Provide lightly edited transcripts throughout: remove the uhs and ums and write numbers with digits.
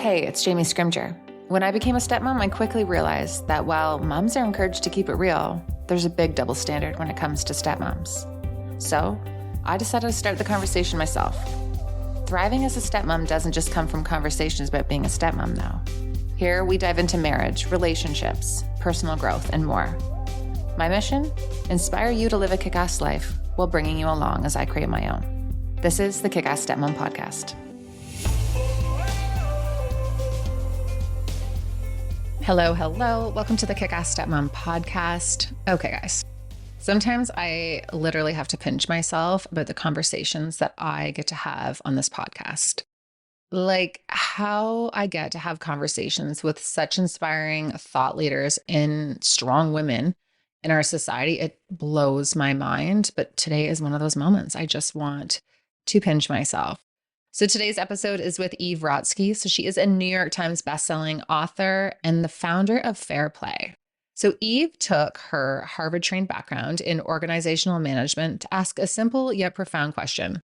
Hey, it's Jamie Scrimger. When I became a stepmom, I quickly realized that while moms are encouraged to keep it real, there's a big double standard when it comes to stepmoms. So I decided to start the conversation myself. Thriving as a stepmom doesn't just come from conversations about being a stepmom, though. Here we dive into marriage, relationships, personal growth, and more. My mission? Inspire you to live a kick-ass life while bringing you along as I create my own. This is the KICK-ASS Stepmom Podcast. Hello. Welcome to the KICK-ASS Stepmom Podcast. Okay, guys. Sometimes I literally have to pinch myself about the conversations that I get to have on this podcast. Like how I get to have conversations with such inspiring thought leaders and strong women in our society, it blows my mind. But today is one of those moments. I just want to pinch myself. So today's episode is with Eve Rodsky. So she is a New York Times bestselling author and the founder of Fairplay. So Eve took her Harvard-trained background in organizational management to ask a simple yet profound question.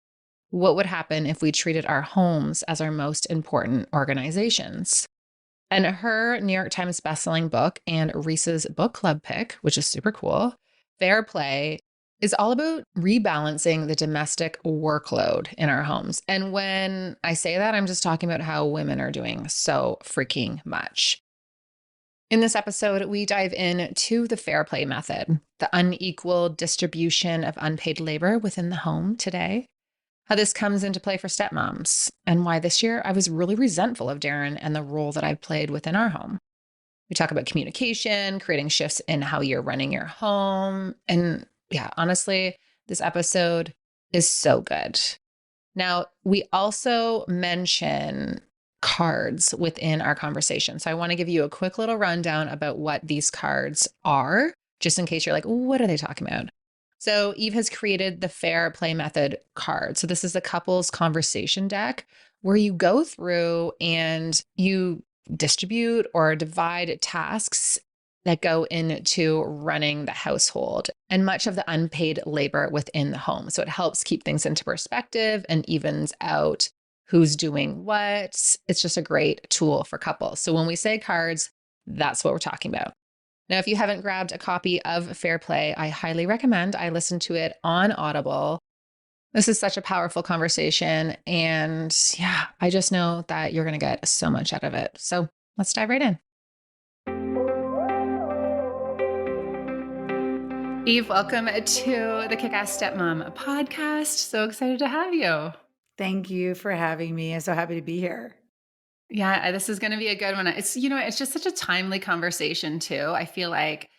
What would happen if we treated our homes as our most important organizations? And her New York Times bestselling book and Reese's book club pick, which is super cool, Fairplay, is all about rebalancing the domestic workload in our homes. And when I say that, I'm just talking about how women are doing so freaking much. In this episode, we dive into the Fairplay method, the unequal distribution of unpaid labor within the home today, how this comes into play for stepmoms, and why this year I was really resentful of Darren and the role that I've played within our home. We talk about communication, creating shifts in how you're running your home, and yeah, honestly, this episode is so good. Now, we also mention cards within our conversation. So I want to give you a quick little rundown about what these cards are, just in case you're like, what are they talking about? So Eve has created the Fairplay method card. So this is a couples conversation deck where you go through and you distribute or divide tasks that go into running the household and much of the unpaid labor within the home. So it helps keep things into perspective and evens out who's doing what. It's just a great tool for couples. So when we say cards, that's what we're talking about. Now, if you haven't grabbed a copy of Fairplay, I highly recommend I listen to it on Audible. This is such a powerful conversation. And yeah, I just know that you're going to get so much out of it. So let's dive right in. Eve, welcome to the KICK-ASS Stepmom Podcast. So excited to have you. Thank you for having me. I'm so happy to be here. Yeah, this is going to be a good one. It's just such a timely conversation too. I feel like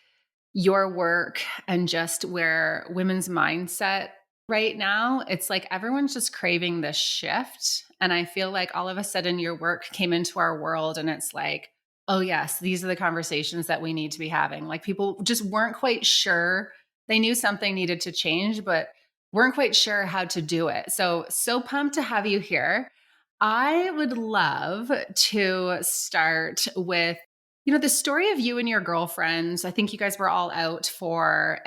your work and just where women's mindset right now, it's like everyone's just craving this shift. And I feel like all of a sudden your work came into our world and it's like, oh yes, these are the conversations that we need to be having. Like people just weren't quite sure. They knew something needed to change, but weren't quite sure how to do it. So pumped to have you here. I would love to start with, the story of you and your girlfriends. I think you guys were all out for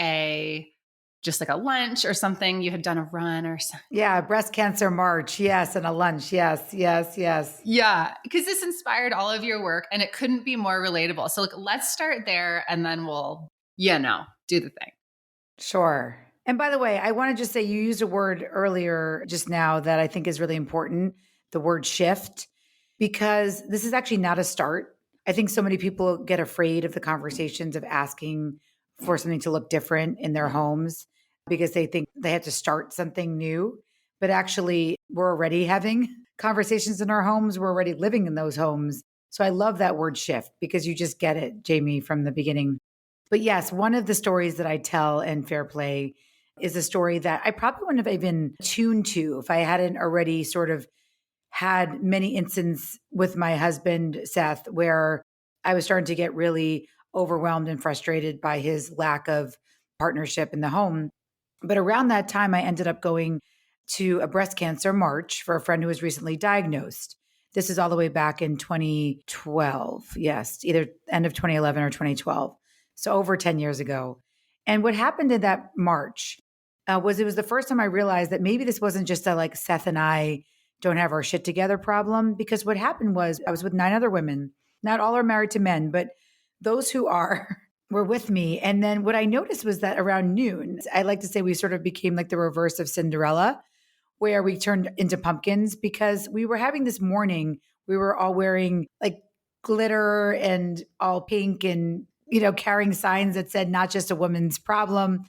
just like a lunch or something. You had done a run or something. Yeah, breast cancer march. Yes, and a lunch. Yes. Yeah, because this inspired all of your work and it couldn't be more relatable. So let's start there and then we'll, do the thing. Sure. And by the way, I want to just say you used a word earlier just now that I think is really important, the word shift, because this is actually not a start. I think so many people get afraid of the conversations of asking for something to look different in their homes because they think they have to start something new. But actually, we're already having conversations in our homes. We're already living in those homes. So I love that word shift because you just get it, Jamie, from the beginning. But yes, one of the stories that I tell in Fairplay is a story that I probably wouldn't have even tuned to if I hadn't already sort of had many instances with my husband, Seth, where I was starting to get really overwhelmed and frustrated by his lack of partnership in the home. But around that time, I ended up going to a breast cancer march for a friend who was recently diagnosed. This is all the way back in 2012. Yes, either end of 2011 or 2012. So over 10 years ago. And what happened in that march was it was the first time I realized that maybe this wasn't just a like Seth and I don't have our shit together problem. Because what happened was I was with 9 other women. Not all are married to men, but those who are were with me. And then what I noticed was that around noon, I like to say we sort of became like the reverse of Cinderella, where we turned into pumpkins because we were having this morning. We were all wearing like glitter and all pink and, carrying signs that said not just a woman's problem.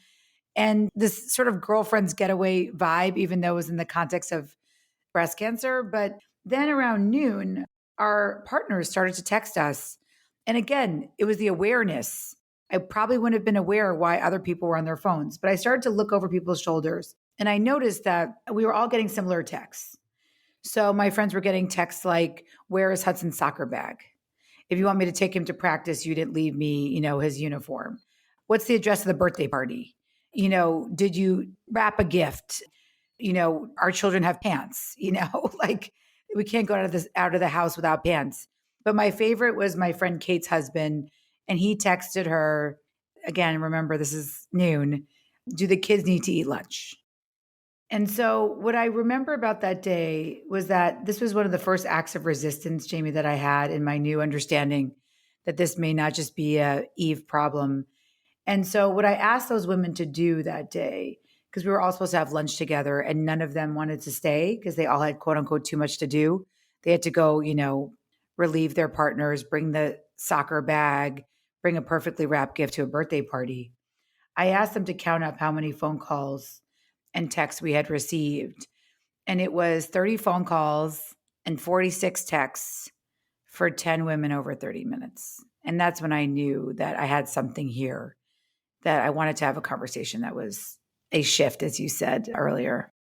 And this sort of girlfriend's getaway vibe, even though it was in the context of breast cancer. But then around noon, our partners started to text us. And again, it was the awareness. I probably wouldn't have been aware why other people were on their phones, but I started to look over people's shoulders and I noticed that we were all getting similar texts. So my friends were getting texts like, "Where is Hudson's soccer bag? If you want me to take him to practice, you didn't leave me, his uniform. What's the address of the birthday party? Did you wrap a gift? Our children have pants, like we can't go out of the house without pants." But my favorite was my friend Kate's husband. And he texted her, again, remember, this is noon. "Do the kids need to eat lunch?" And so what I remember about that day was that this was one of the first acts of resistance, Jamie, that I had in my new understanding that this may not just be a Eve problem. And so what I asked those women to do that day, because we were all supposed to have lunch together and none of them wanted to stay because they all had quote unquote too much to do. They had to go, relieve their partners, bring the soccer bag, bring a perfectly wrapped gift to a birthday party. I asked them to count up how many phone calls and texts we had received. And it was 30 phone calls and 46 texts for 10 women over 30 minutes. And that's when I knew that I had something here, that I wanted to have a conversation that was a shift, as you said earlier.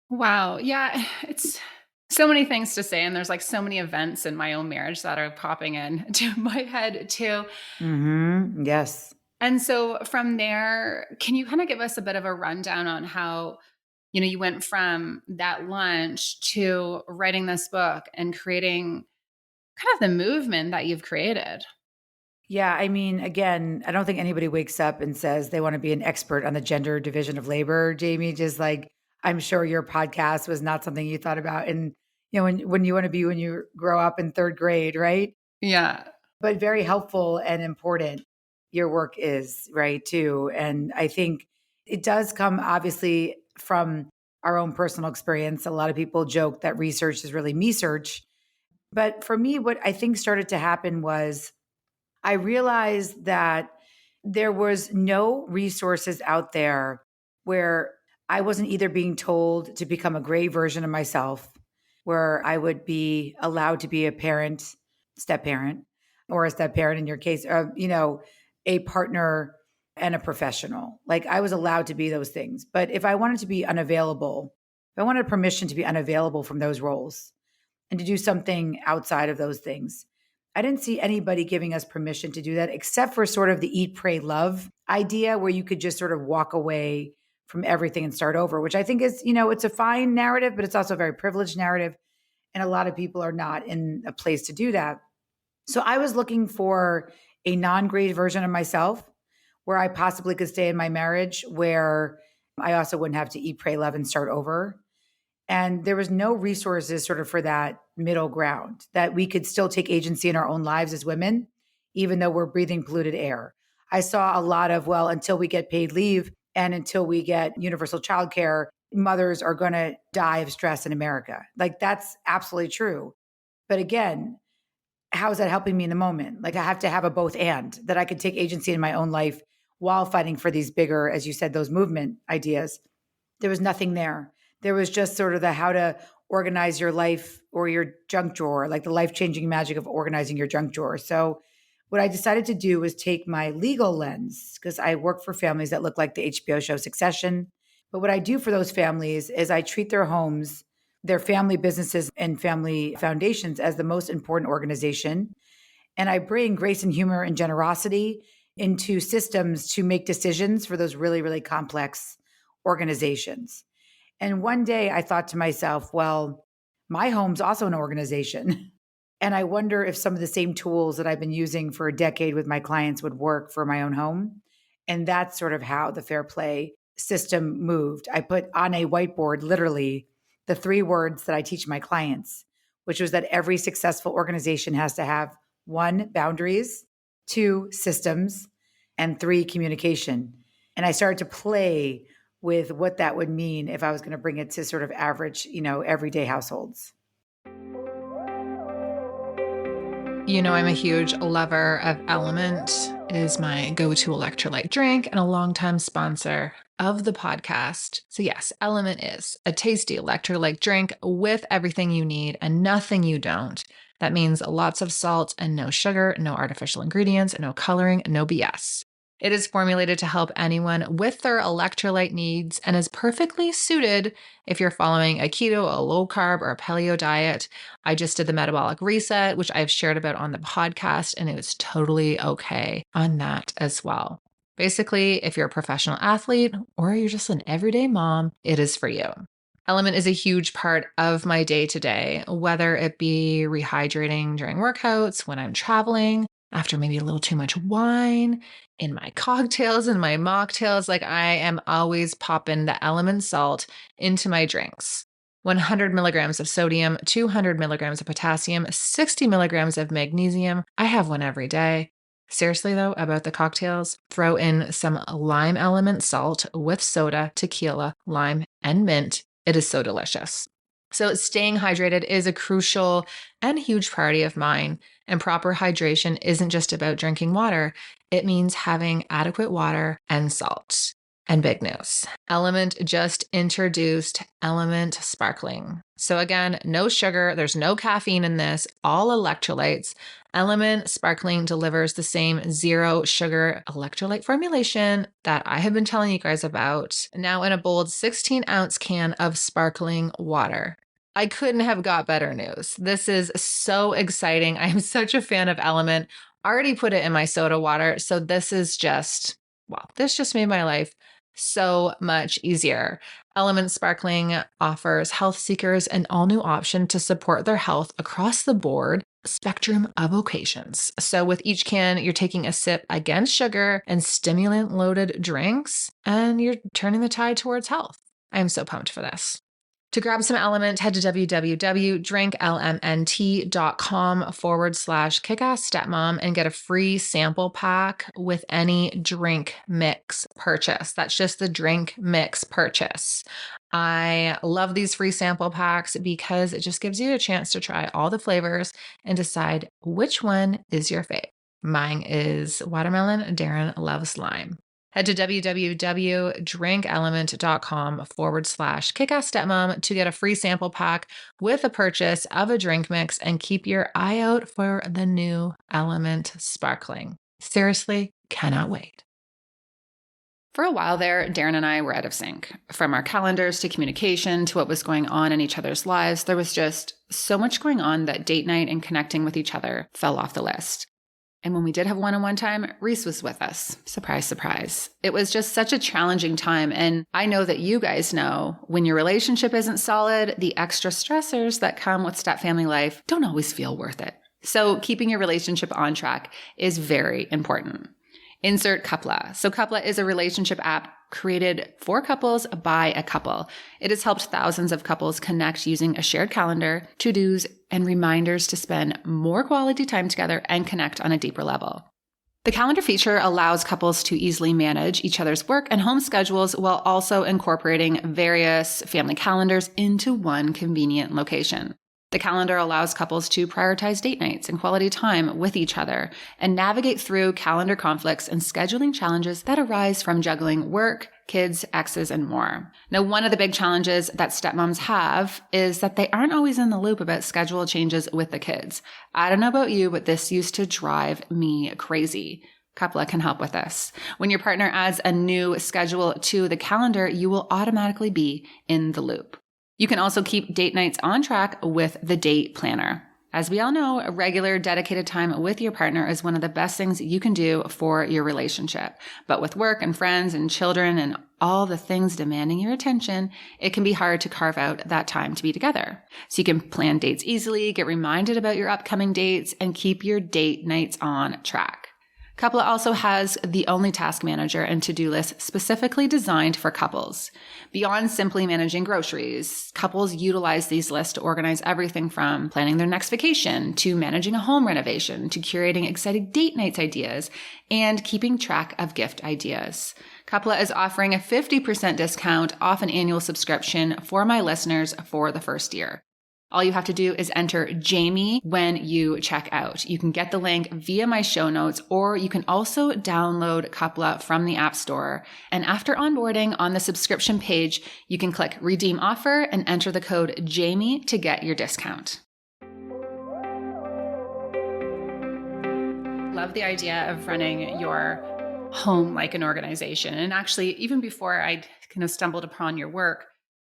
Wow. Yeah. It's so many things to say. And there's like so many events in my own marriage that are popping into my head too. Yes. And so from there, can you kind of give us a bit of a rundown on how, you went from that lunch to writing this book and creating kind of the movement that you've created? Yeah. I mean, again, I don't think anybody wakes up and says they want to be an expert on the gender division of labor, Jamie. Just like, I'm sure your podcast was not something you thought about. And, when you want to be when you grow up in 3rd grade, right? Yeah. But very helpful and important. Your work is, right, too. And I think it does come obviously from our own personal experience. A lot of people joke that research is really me search. But for me, what I think started to happen was I realized that there was no resources out there where I wasn't either being told to become a gray version of myself, where I would be allowed to be a parent, step parent, or a step parent in your case, a partner and a professional. Like I was allowed to be those things. But if I wanted to be unavailable, if I wanted permission to be unavailable from those roles and to do something outside of those things, I didn't see anybody giving us permission to do that except for sort of the eat, pray, love idea where you could just sort of walk away from everything and start over, which I think is, it's a fine narrative, but it's also a very privileged narrative. And a lot of people are not in a place to do that. So I was looking for a non-grade version of myself where I possibly could stay in my marriage, where I also wouldn't have to eat, pray, love, and start over. And there was no resources sort of for that middle ground, that we could still take agency in our own lives as women, even though we're breathing polluted air. I saw a lot of, well, until we get paid leave and until we get universal childcare, mothers are going to die of stress in America. Like that's absolutely true. But again, how is that helping me in the moment? Like I have to have a both and, that I could take agency in my own life while fighting for these bigger, as you said, those movement ideas. There was nothing there. There was just sort of the how to organize your life or your junk drawer, like the life-changing magic of organizing your junk drawer. So what I decided to do was take my legal lens, because I work for families that look like the HBO show Succession. But what I do for those families is I treat their homes, their family businesses and family foundations as the most important organization. And I bring grace and humor and generosity into systems to make decisions for those really, really complex organizations. And one day I thought to myself, well, my home's also an organization. And I wonder if some of the same tools that I've been using for a decade with my clients would work for my own home. And that's sort of how the Fairplay system moved. I put on a whiteboard, literally, the 3 words that I teach my clients, which was that every successful organization has to have 1, boundaries, 2, systems, and 3, communication. And I started to play with what that would mean if I was going to bring it to sort of average, everyday households. I'm a huge lover of Element. It is my go-to electrolyte drink and a longtime sponsor of the podcast. So yes, Element is a tasty electrolyte drink with everything you need and nothing you don't. That means lots of salt and no sugar, no artificial ingredients, no coloring, no BS. It is formulated to help anyone with their electrolyte needs and is perfectly suited if you're following a keto, a low carb, or a paleo diet. I just did the metabolic reset, which I've shared about on the podcast, and it was totally okay on that as well. Basically, if you're a professional athlete or you're just an everyday mom, it is for you. Element is a huge part of my day-to-day, whether it be rehydrating during workouts, when I'm traveling, after maybe a little too much wine, in my cocktails and my mocktails. Like, I am always popping the Element salt into my drinks. 100 milligrams of sodium, 200 milligrams of potassium, 60 milligrams of magnesium. I have one every day. Seriously though, about the cocktails, throw in some lime Element salt with soda, tequila, lime, and mint. It is so delicious. So staying hydrated is a crucial and huge priority of mine. And proper hydration isn't just about drinking water. It means having adequate water and salt. And big news, Element just introduced Element Sparkling. So again, no sugar, there's no caffeine in this, all electrolytes. Element Sparkling delivers the same 0 sugar electrolyte formulation that I have been telling you guys about, now in a bold 16-ounce can of sparkling water. I couldn't have got better news. This is so exciting. I'm such a fan of Element. Already put it in my soda water. So this just made my life so much easier. Element Sparkling offers health seekers an all-new option to support their health across the board spectrum of occasions. So with each can, you're taking a sip against sugar and stimulant-loaded drinks, and you're turning the tide towards health. I am so pumped for this. To grab some Element, head to www.drinklmnt.com/KICK-ASS Stepmom and get a free sample pack with any drink mix purchase. That's just the drink mix purchase. I love these free sample packs because it just gives you a chance to try all the flavors and decide which one is your fave. Mine is watermelon. Darren loves lime. Head to www.drinklmnt.com/KICK-ASS Stepmom to get a free sample pack with a purchase of a drink mix and keep your eye out for the new Element Sparkling. Seriously, cannot wait. For a while there, Darren and I were out of sync. From our calendars to communication to what was going on in each other's lives, there was just so much going on that date night and connecting with each other fell off the list. And when we did have one-on-one time, Reese was with us. Surprise, surprise. It was just such a challenging time. And I know that you guys know when your relationship isn't solid, the extra stressors that come with step-family life don't always feel worth it. So keeping your relationship on track is very important. Insert Coupla. So Coupla is a relationship app created for couples by a couple. It has helped thousands of couples connect using a shared calendar, to-dos, and reminders to spend more quality time together and connect on a deeper level. The calendar feature allows couples to easily manage each other's work and home schedules while also incorporating various family calendars into one convenient location. The calendar allows couples to prioritize date nights and quality time with each other and navigate through calendar conflicts and scheduling challenges that arise from juggling work, kids, exes, and more. Now, one of the big challenges that stepmoms have is that they aren't always in the loop about schedule changes with the kids. I don't know about you, but this used to drive me crazy. Coupla can help with this. When your partner adds a new schedule to the calendar, you will automatically be in the loop. You can also keep date nights on track with the date planner. As we all know, a regular dedicated time with your partner is one of the best things you can do for your relationship. But with work and friends and children and all the things demanding your attention, it can be hard to carve out that time to be together. So you can plan dates easily, get reminded about your upcoming dates, and keep your date nights on track. Coupla also has the only task manager and to-do list specifically designed for couples. Beyond simply managing groceries, couples utilize these lists to organize everything from planning their next vacation to managing a home renovation to curating exciting date nights ideas and keeping track of gift ideas. Coupla is offering a 50% discount off an annual subscription for my listeners for the first year. All you have to do is enter Jamie when you check out. You can get the link via my show notes, or you can also download Coupla from the App Store. And after onboarding on the subscription page, you can click Redeem Offer and enter the code Jamie to get your discount. Love the idea of running your home like an organization. And actually, even before I kind of stumbled upon your work,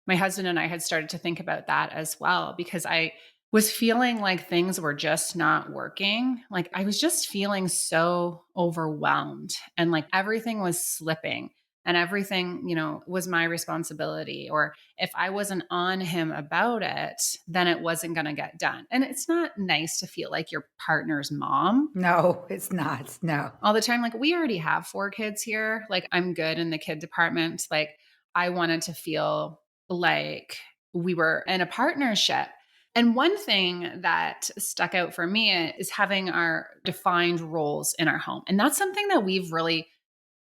my husband and I had started to think about that as well, because I was feeling like things were just not working. Like I was just feeling so overwhelmed and like everything was slipping and everything, was my responsibility. Or if I wasn't on him about it, then it wasn't going to get done. And it's not nice to feel like your partner's mom. No, it's not. No. All the time. Like we already have 4 kids here. Like I'm good in the kid department. Like I wanted to feel like we were in a partnership. And one thing that stuck out for me is having our defined roles in our home. And that's something that we've really,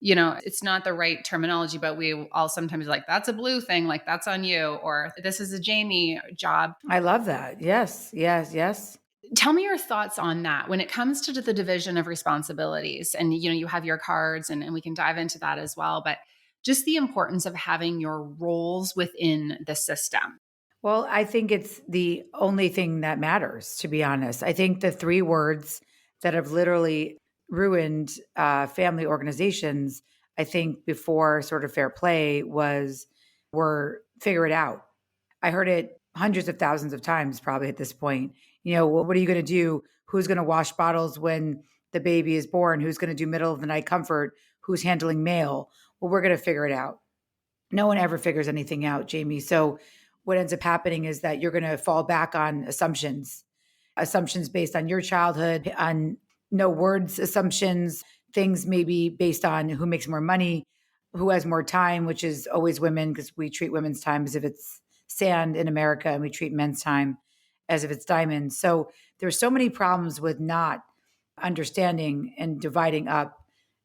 it's not the right terminology, but we all sometimes like, that's a Blue thing, like that's on you, or this is a Jamie job. I love that. Yes, yes, yes. Tell me your thoughts on that when it comes to the division of responsibilities. And, you have your cards and we can dive into that as well. But just the importance of having your roles within the system. Well, I think it's the only thing that matters, to be honest. I think the 3 words that have literally ruined family organizations, I think before sort of Fairplay were figure it out. I heard it hundreds of thousands of times probably at this point. What are you going to do? Who's going to wash bottles when the baby is born? Who's going to do middle of the night comfort? Who's handling mail? Well, we're going to figure it out. No one ever figures anything out, Jamie. So what ends up happening is that you're going to fall back on assumptions based on your childhood, on no words assumptions, things maybe based on who makes more money, who has more time, which is always women, because we treat women's time as if it's sand in America and we treat men's time as if it's diamonds. So there's so many problems with not understanding and dividing up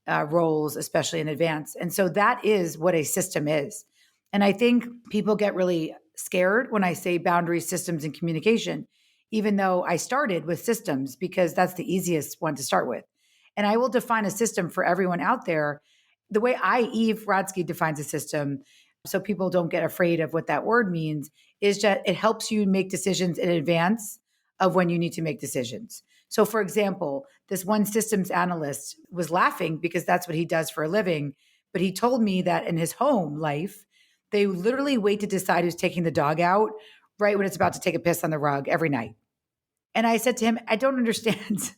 roles, especially in advance. And so that is what a system is. And I think people get really scared when I say boundaries, systems, and communication, even though I started with systems because that's the easiest one to start with. And I will define a system for everyone out there the way Eve Rodsky defines a system, so people don't get afraid of what that word means, is that it helps you make decisions in advance of when you need to make decisions. So for example, this one systems analyst was laughing because that's what he does for a living. But he told me that in his home life, they literally wait to decide who's taking the dog out right when it's about to take a piss on the rug every night. And I said to him, I don't understand.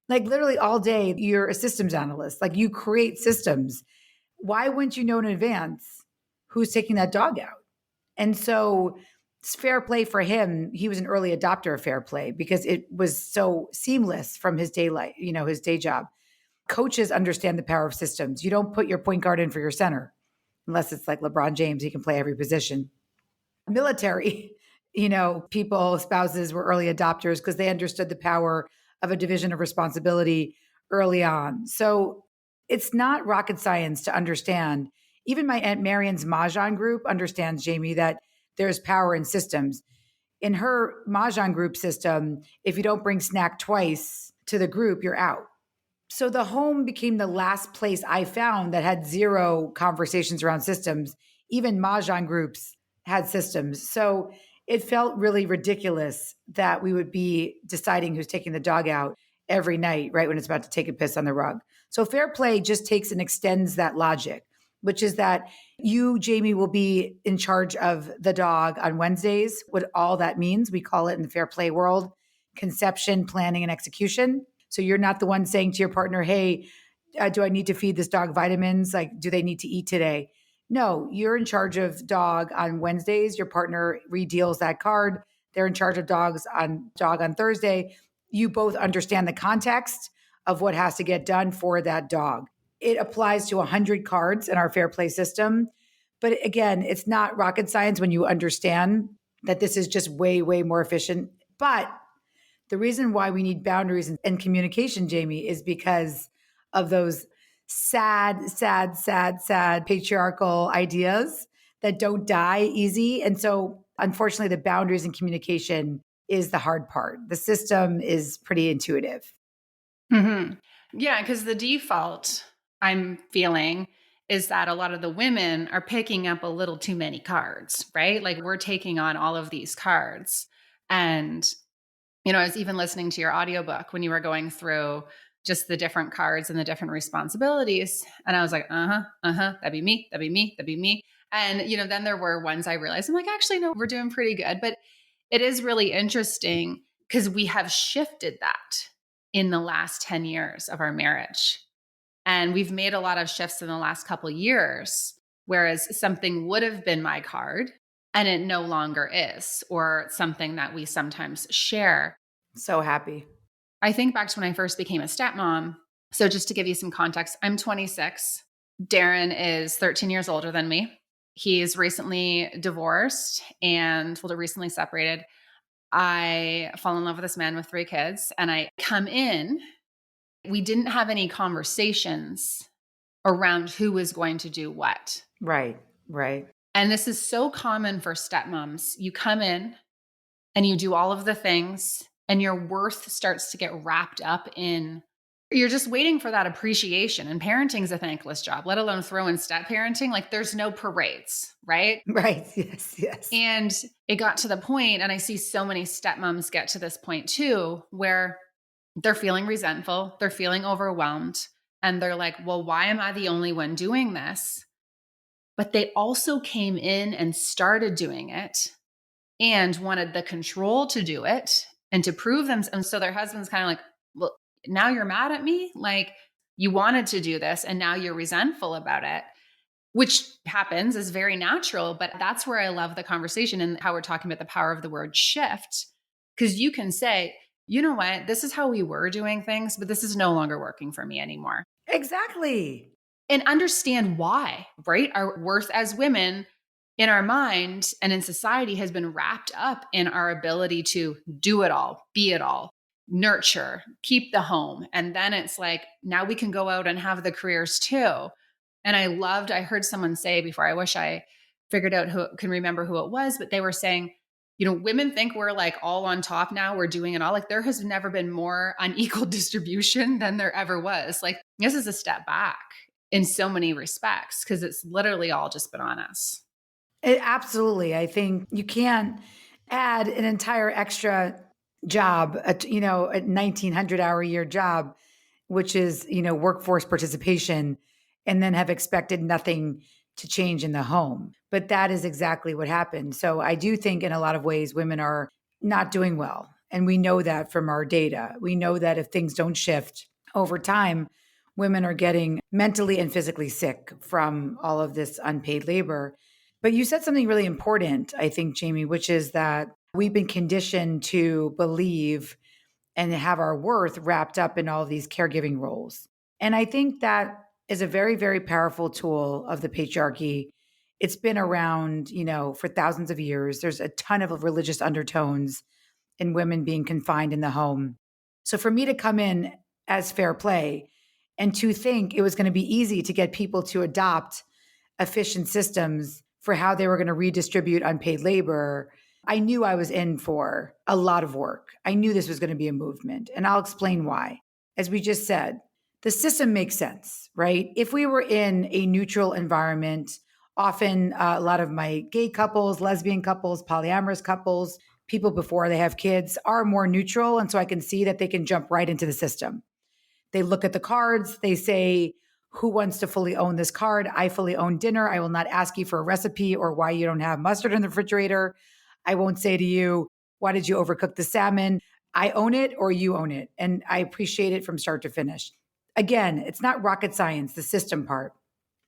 Like literally all day, you're a systems analyst. Like you create systems. Why wouldn't you know in advance who's taking that dog out? And so it's Fairplay for him. He was an early adopter of Fairplay because it was so seamless from his daylight, his day job. Coaches understand the power of systems. You don't put your point guard in for your center, unless it's like LeBron James, he can play every position. Military, people, spouses were early adopters because they understood the power of a division of responsibility early on. So it's not rocket science to understand. Even my Aunt Marion's Mahjong group understands, Jamie, that there's power in systems. In her Mahjong group system, if you don't bring snack twice to the group, you're out. So the home became the last place I found that had 0 conversations around systems. Even Mahjong groups had systems. So it felt really ridiculous that we would be deciding who's taking the dog out every night, right when it's about to take a piss on the rug. So Fairplay just takes and extends that logic, which is that you, Jamie, will be in charge of the dog on Wednesdays. What all that means, we call it in the Fairplay world, conception, planning, and execution. So you're not the one saying to your partner, hey, do I need to feed this dog vitamins? Like, do they need to eat today? No, you're in charge of dog on Wednesdays. Your partner redeals that card. They're in charge of dog on Thursday. You both understand the context of what has to get done for that dog. It applies to 100 cards in our Fairplay system. But again, it's not rocket science when you understand that this is just way, way more efficient. But the reason why we need boundaries and communication, Jamie, is because of those sad patriarchal ideas that don't die easy. And so, unfortunately, the boundaries and communication is the hard part. The system is pretty intuitive. Mm-hmm. Yeah, because the default I'm feeling is that a lot of the women are picking up a little too many cards, right? Like we're taking on all of these cards. And, I was even listening to your audiobook when you were going through just the different cards and the different responsibilities. And I was like, that'd be me, that'd be me, that'd be me. And, then there were ones I realized I'm like, actually, no, we're doing pretty good. But it is really interesting because we have shifted that in the last 10 years of our marriage. And we've made a lot of shifts in the last couple of years, whereas something would have been my card and it no longer is, or something that we sometimes share. So happy. I think back to when I first became a stepmom. So just to give you some context, I'm 26. Darren is 13 years older than me. He's recently divorced and recently separated. I fall in love with this man with 3 kids and I come in. We didn't have any conversations around who was going to do what. Right. And this is so common for stepmoms. You come in and you do all of the things and your worth starts to get wrapped up in, you're just waiting for that appreciation. And parenting is a thankless job, let alone throw in step parenting. Like there's no parades, right? Right. Yes. And it got to the point, and I see so many stepmoms get to this point too, where they're feeling resentful, they're feeling overwhelmed, and they're like, well, why am I the only one doing this? But they also came in and started doing it and wanted the control to do it and to prove them. And so their husband's kind of like, well, now you're mad at me? Like you wanted to do this and now you're resentful about it, which happens, is very natural. But that's where I love the conversation and how we're talking about the power of the word shift. Because you can say, you know what, this is how we were doing things, but this is no longer working for me anymore. Exactly. And understand why, right? Our worth as women in our mind and in society has been wrapped up in our ability to do it all, be it all, nurture, keep the home. And then it's like, now we can go out and have the careers too. And I heard someone say before, I wish I figured out who can remember who it was, but they were saying, women think we're like all on top now, we're doing it all. Like there has never been more unequal distribution than there ever was. Like this is a step back in so many respects because it's literally all just been on us. Absolutely. I think you can't add an entire extra job, a 1,900 hour a year job, which is, workforce participation, and then have expected nothing to change in the home. But that is exactly what happened. So I do think in a lot of ways, women are not doing well. And we know that from our data. We know that if things don't shift over time, women are getting mentally and physically sick from all of this unpaid labor. But you said something really important, I think, Jamie, which is that we've been conditioned to believe and have our worth wrapped up in all these caregiving roles. And I think that is a very, very powerful tool of the patriarchy. It's been around, for thousands of years. There's a ton of religious undertones in women being confined in the home. So for me to come in as Fairplay and to think it was going to be easy to get people to adopt efficient systems for how they were going to redistribute unpaid labor, I knew I was in for a lot of work. I knew this was going to be a movement, and I'll explain why. As we just said, the system makes sense, right? If we were in a neutral environment, often a lot of my gay couples, lesbian couples, polyamorous couples, people before they have kids are more neutral. And so I can see that they can jump right into the system. They look at the cards, they say, who wants to fully own this card? I fully own dinner. I will not ask you for a recipe or why you don't have mustard in the refrigerator. I won't say to you, why did you overcook the salmon? I own it or you own it. And I appreciate it from start to finish. Again, it's not rocket science, the system part,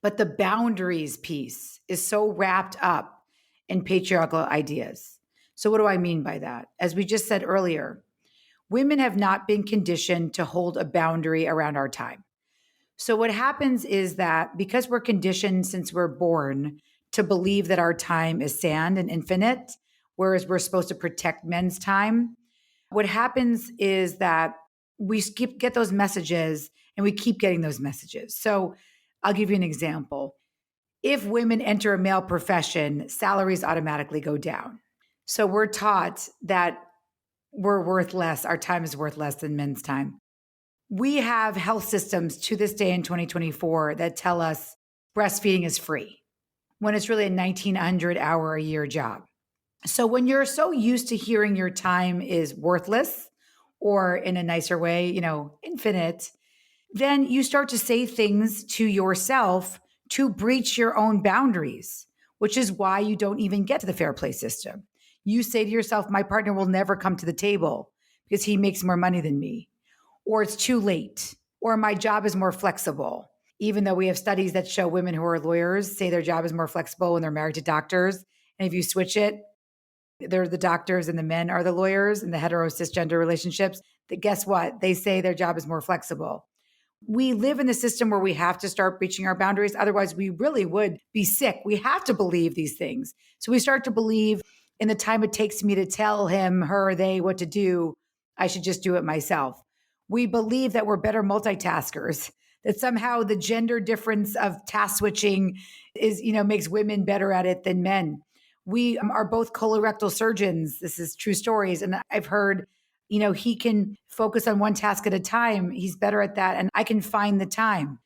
but the boundaries piece is so wrapped up in patriarchal ideas. So what do I mean by that? As we just said earlier, Women have not been conditioned to hold a boundary around our time. So what happens is that because we're conditioned since we're born to believe that our time is sand and infinite, whereas we're supposed to protect men's time, what happens is that we get those messages and we keep getting those messages. So I'll give you an example. If women enter a male profession, salaries automatically go down. So we're taught that we're worth less, our time is worth less than men's time. We have health systems to this day in 2024 that tell us breastfeeding is free when it's really a 1,900 hour a year job. So when you're so used to hearing your time is worthless, or in a nicer way, infinite, then you start to say things to yourself to breach your own boundaries, which is why you don't even get to the Fairplay system. You say to yourself, my partner will never come to the table because he makes more money than me, or it's too late, or my job is more flexible. Even though we have studies that show women who are lawyers say their job is more flexible when they're married to doctors. And if you switch it, they're the doctors and the men are the lawyers in the hetero cisgender relationships. Guess what? They say their job is more flexible. We live in a system where we have to start breaching our boundaries. Otherwise, we really would be sick. We have to believe these things. So we start to believe in the time it takes me to tell him, her, they what to do, I should just do it myself. We believe that we're better multitaskers, that somehow the gender difference of task switching is, makes women better at it than men. We are both colorectal surgeons. This is true stories. And I've heard, he can focus on one task at a time. He's better at that. And I can find the time.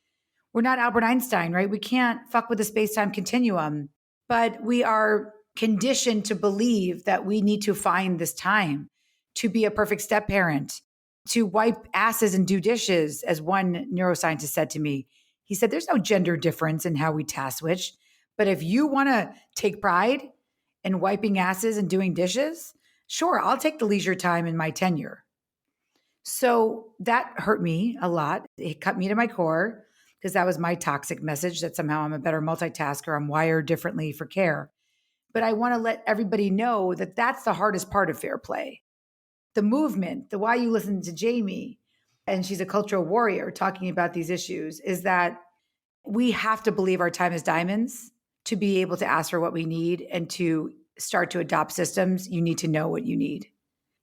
We're not Albert Einstein, right? We can't fuck with the space-time continuum, but we are conditioned to believe that we need to find this time to be a perfect step parent, to wipe asses and do dishes, as one neuroscientist said to me. He said, there's no gender difference in how we task switch. But if you want to take pride in wiping asses and doing dishes, sure, I'll take the leisure time in my tenure. So that hurt me a lot. It cut me to my core because that was my toxic message that somehow I'm a better multitasker. I'm wired differently for care. But I want to let everybody know that that's the hardest part of Fairplay. The movement, the why you listen to Jamie, and she's a cultural warrior talking about these issues, is that we have to believe our time is diamonds to be able to ask for what we need and to start to adopt systems. You need to know what you need.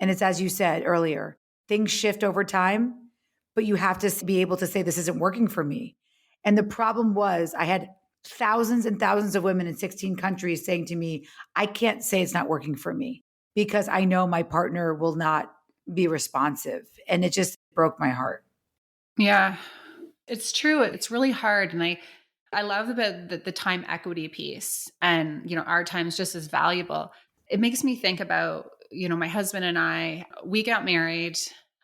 And it's as you said earlier, things shift over time, but you have to be able to say, this isn't working for me. And the problem was I had thousands and thousands of women in 16 countries saying to me, I can't say it's not working for me because I know my partner will not be responsive. And it just broke my heart. Yeah, it's true. It's really hard. And I love the time equity piece, and, our time is just as valuable. It makes me think about, my husband and we got married.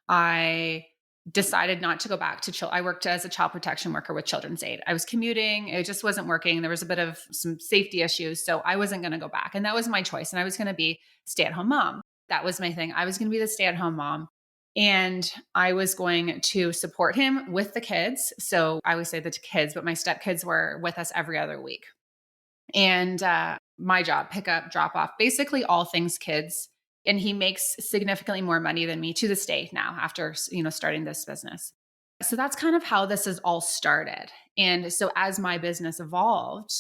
I decided not to go back to I worked as a child protection worker with Children's Aid. I was commuting. It just wasn't working. There was a bit of some safety issues. So I wasn't going to go back. And that was my choice. And I was going to be stay-at-home mom. That was my thing. I was going to be the stay-at-home mom. And I was going to support him with the kids. So I always say the kids, but my stepkids were with us every other week. And my job, pick up, drop off, basically all things kids. And he makes significantly more money than me to this day now after, starting this business. So that's kind of how this has all started. And so as my business evolved,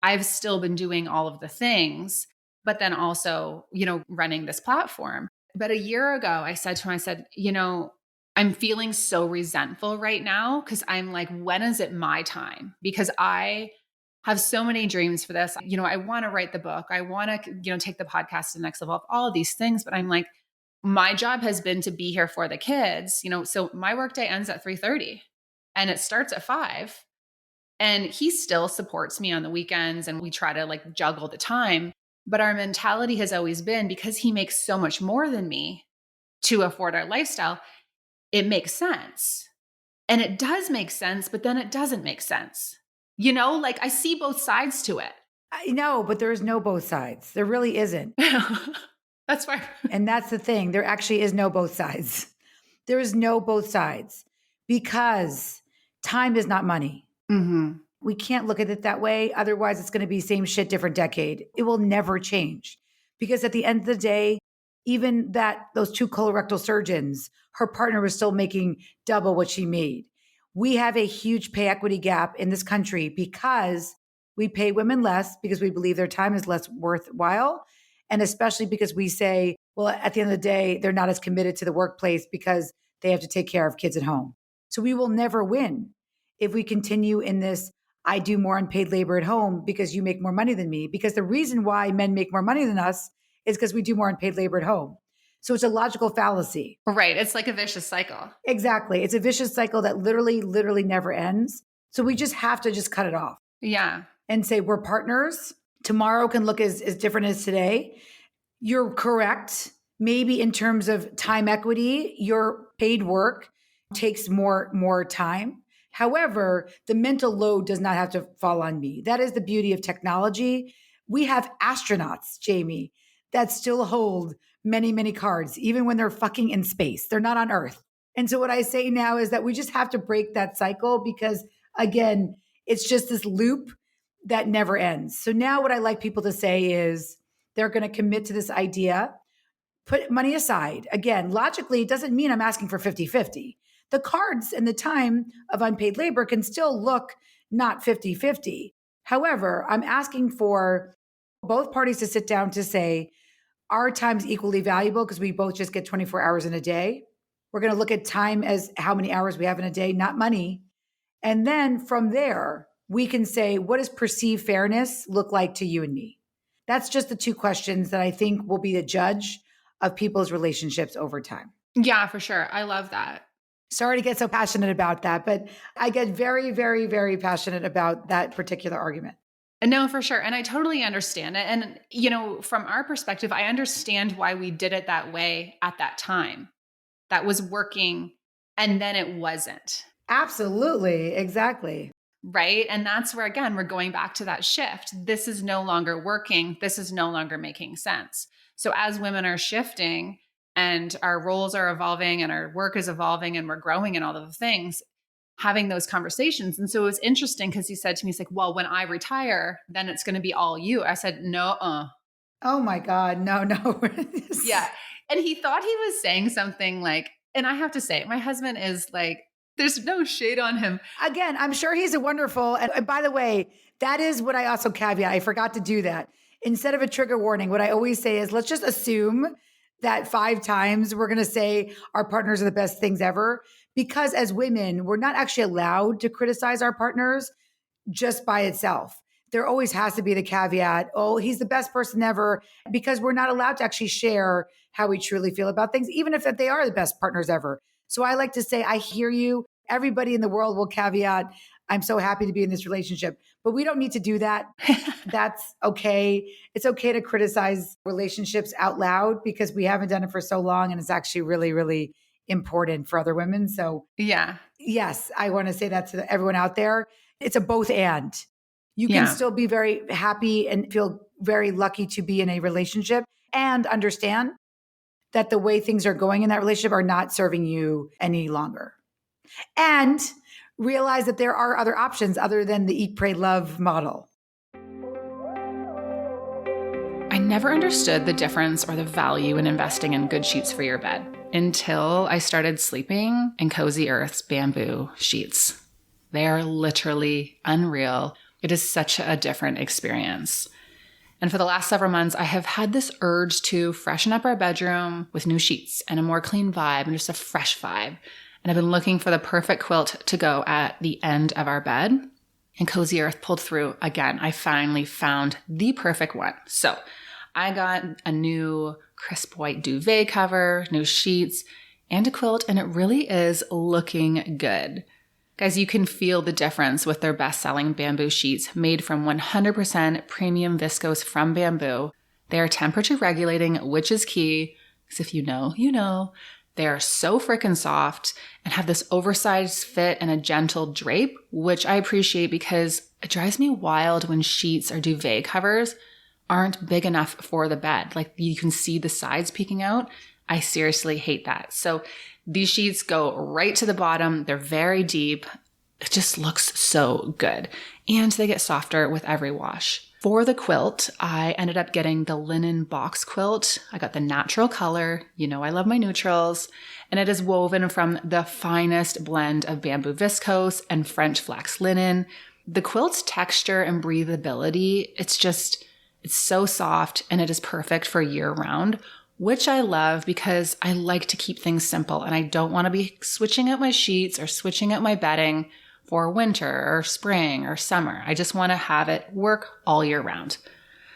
I've still been doing all of the things, but then also, running this platform. But a year ago, I said to him, I'm feeling so resentful right now because I'm like, when is it my time? Because I have so many dreams for this. I want to write the book. I want to, take the podcast to the next level of all of these things. But I'm like, my job has been to be here for the kids, so my workday ends at 3:30 and it starts at 5. And he still supports me on the weekends and we try to juggle the time. But our mentality has always been, because he makes so much more than me to afford our lifestyle, it makes sense. And it does make sense, but then it doesn't make sense. I see both sides to it. I know, but there is no both sides. There really isn't. That's right. And that's the thing. There actually is no both sides. There is no both sides because time is not money. Mm-hmm. We can't look at it that way. Otherwise, it's going to be same shit, different decade. It will never change because at the end of the day, even that those 2 colorectal surgeons, her partner was still making double what she made. We have a huge pay equity gap in this country because we pay women less because we believe their time is less worthwhile. And especially because we say, well, at the end of the day, they're not as committed to the workplace because they have to take care of kids at home. So we will never win if we continue in this, I do more unpaid labor at home because you make more money than me. Because the reason why men make more money than us is because we do more unpaid labor at home. So it's a logical fallacy. Right. It's like a vicious cycle. Exactly. It's a vicious cycle that literally never ends. So we just have to just cut it off. Yeah. And say we're partners. Tomorrow can look as different as today. You're correct. Maybe in terms of time equity, your paid work takes more time. However, the mental load does not have to fall on me. That is the beauty of technology. We have astronauts, Jamie, that still hold many cards, even when they're fucking in space. They're not on Earth. And so what I say now is that we just have to break that cycle because, again, it's just this loop that never ends. So now what I like people to say is they're going to commit to this idea, put money aside. Again, logically, it doesn't mean I'm asking for 50-50. The cards and the time of unpaid labor can still look not 50-50. However, I'm asking for both parties to sit down to say, our time's equally valuable because we both just get 24 hours in a day. We're going to look at time as how many hours we have in a day, not money. And then from there, we can say, what does perceived fairness look like to you and me? That's just the 2 questions that I think will be the judge of people's relationships over time. Yeah, for sure. I love that. Sorry to get so passionate about that, but I get very passionate about that particular argument. No, for sure. And I totally understand it. And, from our perspective, I understand why we did it that way at that time. That was working and then it wasn't. Absolutely. Exactly. Right. And that's where, again, we're going back to that shift. This is no longer working. This is no longer making sense. So as women are shifting and our roles are evolving and our work is evolving and we're growing and all of the things, having those conversations. And so it was interesting because he said to me, he's like, well, when I retire, then it's going to be all you. I said, no. Oh my God. No. Yeah. And he thought he was saying something like, and I have to say, my husband is like, there's no shade on him. Again, I'm sure he's a wonderful, and by the way, that is what I also caveat. I forgot to do that. Instead of a trigger warning, what I always say is, let's just assume that 5 times we're going to say our partners are the best things ever. Because as women, we're not actually allowed to criticize our partners just by itself. There always has to be the caveat, oh, he's the best person ever, because we're not allowed to actually share how we truly feel about things, even if they are the best partners ever. So I like to say, I hear you. Everybody in the world will caveat, I'm so happy to be in this relationship, but we don't need to do that. That's okay. It's okay to criticize relationships out loud because we haven't done it for so long. And it's actually really important for other women. So yeah, yes, I want to say that to everyone out there. It's a both and. You can still be very happy and feel very lucky to be in a relationship and understand that the way things are going in that relationship are not serving you any longer. And realize that there are other options other than the eat, pray, love model. I never understood the difference or the value in investing in good sheets for your bed until I started sleeping in Cozy Earth's bamboo sheets. They are literally unreal. It is such a different experience. And for the last several months, I have had this urge to freshen up our bedroom with new sheets and a more clean vibe and just a fresh vibe. And I've been looking for the perfect quilt to go at the end of our bed. And Cozy Earth pulled through again. I finally found the perfect one. So I got a new crisp white duvet cover, new sheets, and a quilt, and it really is looking good. Guys, you can feel the difference with their best-selling bamboo sheets made from 100% premium viscose from bamboo. They are temperature regulating, which is key, because if you know, you know. They are so freaking soft and have this oversized fit and a gentle drape, which I appreciate because it drives me wild when sheets or duvet covers aren't big enough for the bed. Like you can see the sides peeking out. I seriously hate that. So these sheets go right to the bottom. They're very deep. It just looks so good. And they get softer with every wash. For the quilt, I ended up getting the linen box quilt. I got the natural color. You know, I love my neutrals. And it is woven from the finest blend of bamboo viscose and French flax linen. The quilt's texture and breathability, it's so soft and it is perfect for year round, which I love because I like to keep things simple and I don't want to be switching out my sheets or switching out my bedding for winter or spring or summer. I just want to have it work all year round.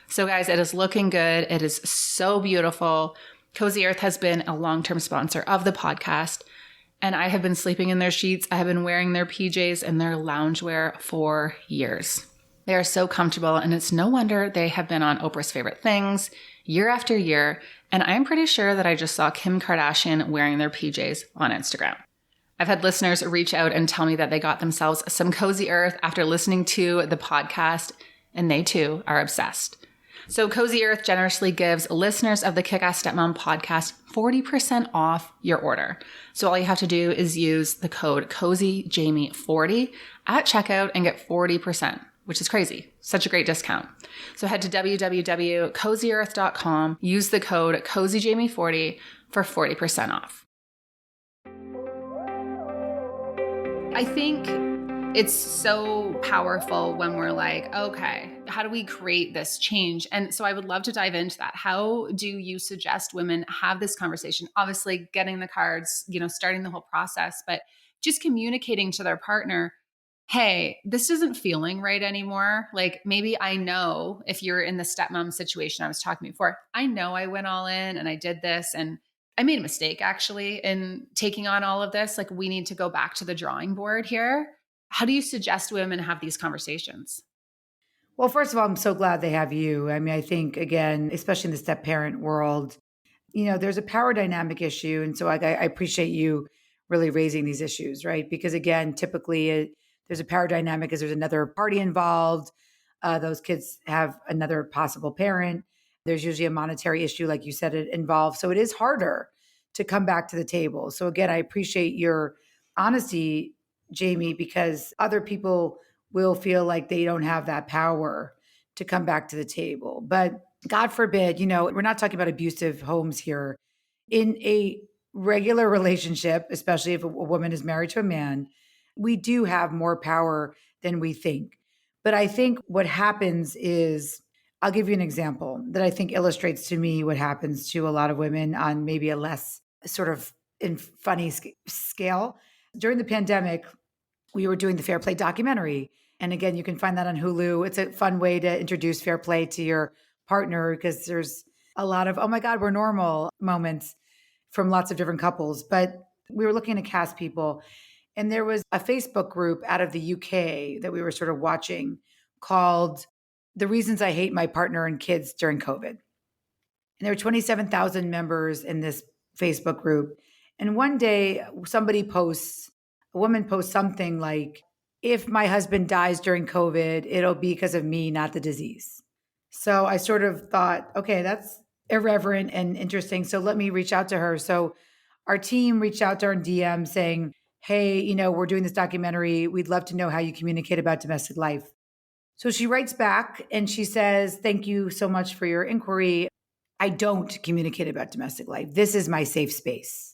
So guys, it is looking good. It is so beautiful. Cozy Earth has been a long-term sponsor of the podcast, and I have been sleeping in their sheets. I have been wearing their PJs and their loungewear for years. They are so comfortable, and it's no wonder they have been on Oprah's Favorite Things year after year. And I'm pretty sure that I just saw Kim Kardashian wearing their PJs on Instagram. I've had listeners reach out and tell me that they got themselves some Cozy Earth after listening to the podcast, and they too are obsessed. So Cozy Earth generously gives listeners of the KICK-ASS Stepmom Podcast 40% off your order. So all you have to do is use the code CozyJamie40 at checkout and get 40%, which is crazy. Such a great discount. So head to www.cozyearth.com, use the code CozyJamie40 for 40% off. I think it's so powerful when we're like, okay, how do we create this change? And so I would love to dive into that. How do you suggest women have this conversation? Obviously, getting the cards, starting the whole process, but just communicating to their partner, hey, this isn't feeling right anymore. Like maybe I know if you're in the stepmom situation I was talking before, I know I went all in and I did this and I made a mistake actually in taking on all of this. Like we need to go back to the drawing board here. How do you suggest women have these conversations? Well, first of all, I'm so glad they have you. I mean, I think, again, especially in the step parent world, there's a power dynamic issue. And so I appreciate you really raising these issues, right? Because again, typically there's a power dynamic because there's another party involved. Those kids have another possible parent. There's usually a monetary issue, like you said, it involved. So it is harder to come back to the table. So again, I appreciate your honesty, Jamie, because other people will feel like they don't have that power to come back to the table. But God forbid, we're not talking about abusive homes here. In a regular relationship, especially if a woman is married to a man, we do have more power than we think. But I think what happens is, I'll give you an example that I think illustrates to me what happens to a lot of women on maybe a less sort of in funny scale. During the pandemic, we were doing the Fairplay documentary. And again, you can find that on Hulu. It's a fun way to introduce Fairplay to your partner because there's a lot of, oh my God, we're normal moments from lots of different couples. But we were looking to cast people. And there was a Facebook group out of the UK that we were sort of watching called The Reasons I Hate My Partner and Kids During COVID. And there were 27,000 members in this Facebook group. And one day a woman posts something like, if my husband dies during COVID, it'll be because of me, not the disease. So I sort of thought, okay, that's irreverent and interesting. So let me reach out to her. So our team reached out to her in DM saying, hey, we're doing this documentary. We'd love to know how you communicate about domestic life. So she writes back and she says, thank you so much for your inquiry. I don't communicate about domestic life. This is my safe space.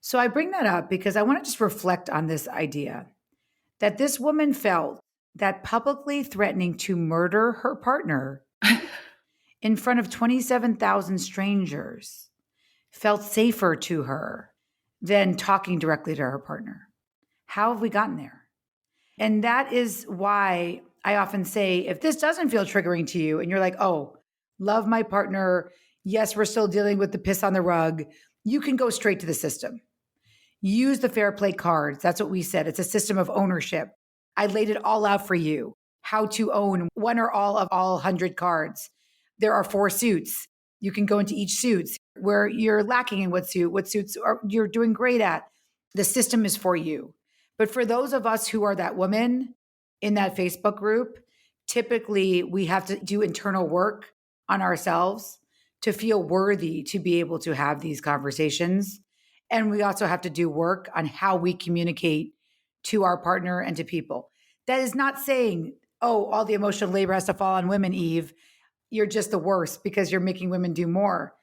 So I bring that up because I want to just reflect on this idea that this woman felt that publicly threatening to murder her partner in front of 27,000 strangers felt safer to her than talking directly to her partner. How have we gotten there? And that is why I often say, if this doesn't feel triggering to you and you're like, oh, love my partner, yes, we're still dealing with the piss on the rug, you can go straight to the system. Use the Fairplay cards. That's what we said. It's a system of ownership. I laid it all out for you. How to own one or all of all 100 cards. There are 4 suits. You can go into each suit where you're lacking in what suits you're doing great at. The system is for you. But for those of us who are that woman in that Facebook group, typically we have to do internal work on ourselves to feel worthy to be able to have these conversations. And we also have to do work on how we communicate to our partner and to people. That is not saying oh, all the emotional labor has to fall on women, Eve. You're just the worst because you're making women do more.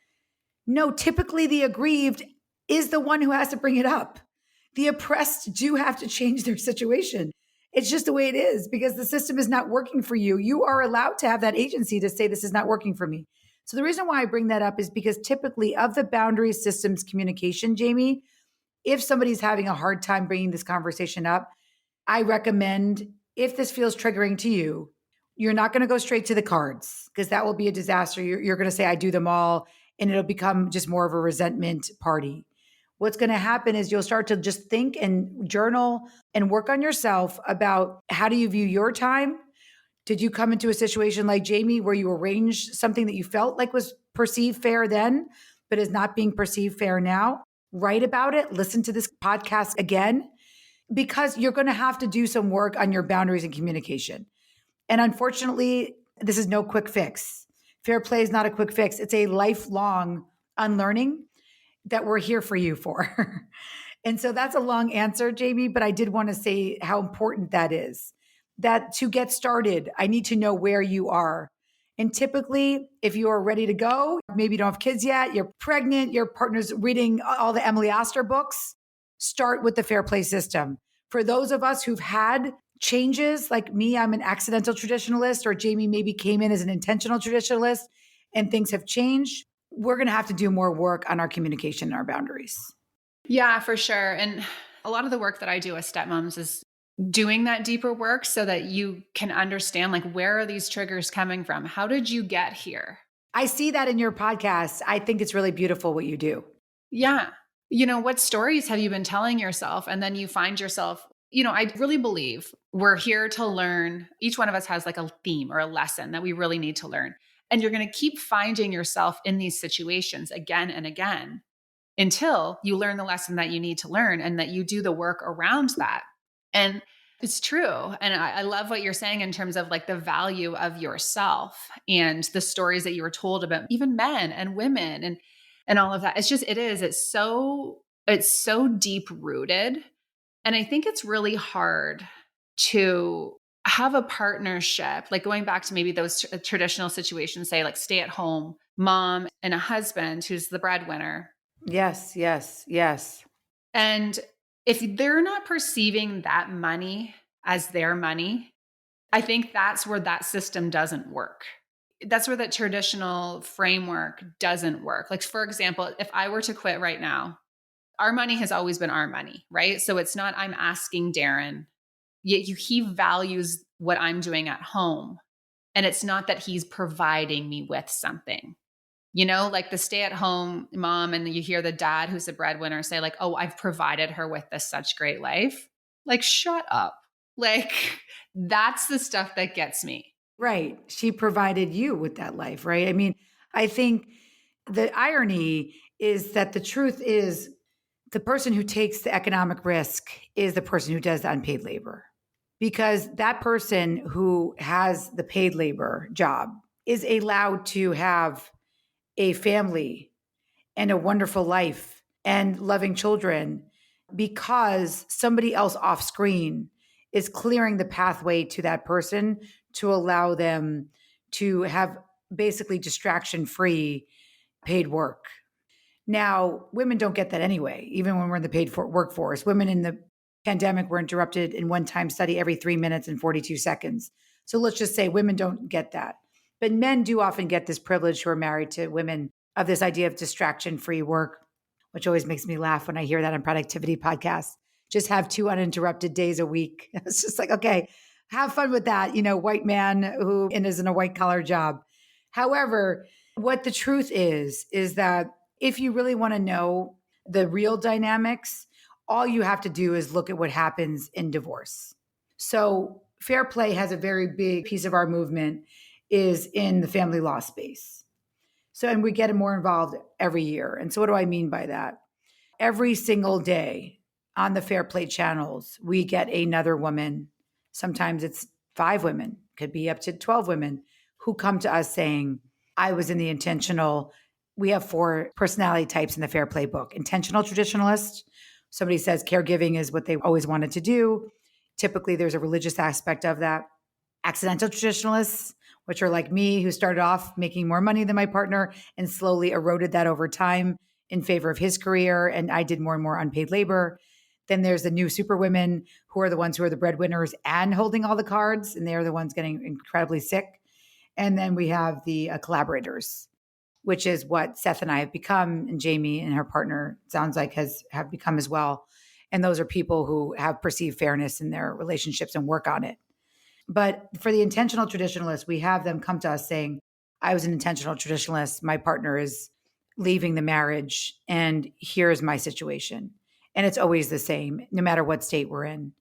No, typically the aggrieved is the one who has to bring it up. The oppressed do have to change their situation. It's just the way it is because the system is not working for you. You are allowed to have that agency to say, this is not working for me. So the reason why I bring that up is because typically of the boundary systems communication, Jamie, if somebody's having a hard time bringing this conversation up, I recommend, if this feels triggering to you, you're not going to go straight to the cards because that will be a disaster. You're going to say, I do them all, and it'll become just more of a resentment party. What's going to happen is you'll start to just think and journal and work on yourself about how do you view your time? Did you come into a situation like Jamie where you arranged something that you felt like was perceived fair then, but is not being perceived fair now? Write about it. Listen to this podcast again, because you're going to have to do some work on your boundaries and communication. And unfortunately, this is no quick fix. Fair play is not a quick fix. It's a lifelong unlearning that we're here for you for. And so that's a long answer, Jamie, but I did want to say how important that is. That to get started, I need to know where you are. And typically, if you are ready to go, maybe you don't have kids yet, you're pregnant, your partner's reading all the Emily Oster books, start with the Fair Play system. For those of us who've had changes, like me, I'm an accidental traditionalist, or Jamie maybe came in as an intentional traditionalist and things have changed, we're going to have to do more work on our communication and our boundaries. Yeah, for sure. And a lot of the work that I do with stepmoms is doing that deeper work so that you can understand, like, where are these triggers coming from? How did you get here? I see that in your podcast. I think it's really beautiful what you do. Yeah. What stories have you been telling yourself? And then you find yourself, I really believe we're here to learn. Each one of us has like a theme or a lesson that we really need to learn. And you're going to keep finding yourself in these situations again and again until you learn the lesson that you need to learn and that you do the work around that. And it's true. And I love what you're saying in terms of like the value of yourself and the stories that you were told about even men and women and all of that. It's so deep rooted. And I think it's really hard to have a partnership, like going back to maybe those traditional situations, say like stay at home mom and a husband who's the breadwinner. Yes, yes, yes. And if they're not perceiving that money as their money, I think that's where that system doesn't work. That's where that traditional framework doesn't work. Like, for example, if I were to quit right now, our money has always been our money, right? So it's not I'm asking Darren, yet he values what I'm doing at home. And it's not that he's providing me with something. Like the stay-at-home mom, and you hear the dad who's the breadwinner say like, oh, I've provided her with this such great life. Like, shut up. Like, that's the stuff that gets me. Right. She provided you with that life, right? I mean, I think the irony is that the truth is the person who takes the economic risk is the person who does the unpaid labor. Because that person who has the paid labor job is allowed to have a family and a wonderful life and loving children because somebody else off screen is clearing the pathway to that person to allow them to have basically distraction-free paid work. Now, women don't get that anyway, even when we're in the paid workforce. Women in the pandemic were interrupted in one-time study every 3 minutes and 42 seconds. So let's just say women don't get that. But men do often get this privilege who are married to women of this idea of distraction-free work, which always makes me laugh when I hear that on productivity podcasts. Just have 2 uninterrupted days a week. It's just like, okay, have fun with that, white man who is in a white collar job. However, what the truth is that if you really want to know the real dynamics, all you have to do is look at what happens in divorce. So Fair Play has a very big piece of our movement is in the family law space. So, and we get more involved every year. And so what do I mean by that? Every single day on the Fair Play channels, we get another woman. Sometimes it's 5 women, could be up to 12 women who come to us saying, I was in the intentional. We have 4 personality types in the Fair Play book. Intentional traditionalist. Somebody says caregiving is what they always wanted to do. Typically, there's a religious aspect of that. accidental traditionalists, which are like me, who started off making more money than my partner and slowly eroded that over time in favor of his career. And I did more and more unpaid labor. Then there's the new super women who are the ones who are the breadwinners and holding all the cards, and they're the ones getting incredibly sick. And then we have the collaborators, which is what Seth and I have become, and Jamie and her partner sounds like have become as well. And those are people who have perceived fairness in their relationships and work on it. But for the intentional traditionalists, we have them come to us saying, I was an intentional traditionalist. My partner is leaving the marriage, and here's my situation. And it's always the same, no matter what state we're in.